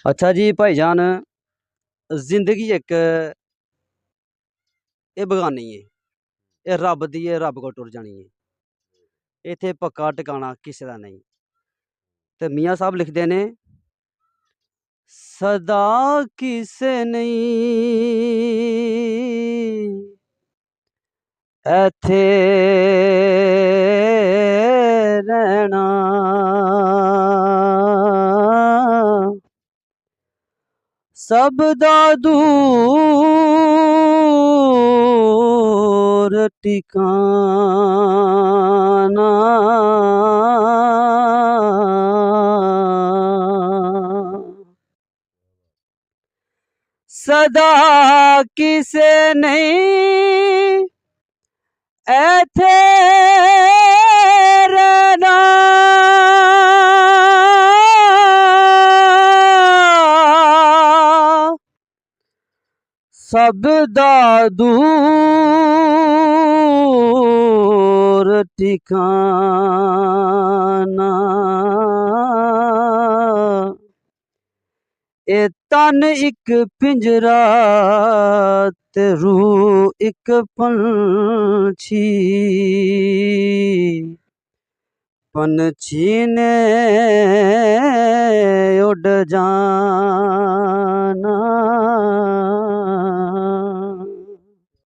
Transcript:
अच्छा जी भाईजान, जिंदगी एक बेगानी है, ये रब दी है, रब को टुर जानी है। इत्थे पक्का टिकाना किसी का नहीं। तो मियाँ साहब लिखते ने, सदा किसे नहीं एथे रहना, सब दा दूर ठिकाना। सदा किसे नहीं एथे रहना, सब दा दूर ठिकाना। ए तन इक पिंजरा ते रूह इक पंछी, पंछी ने उड़ जाना।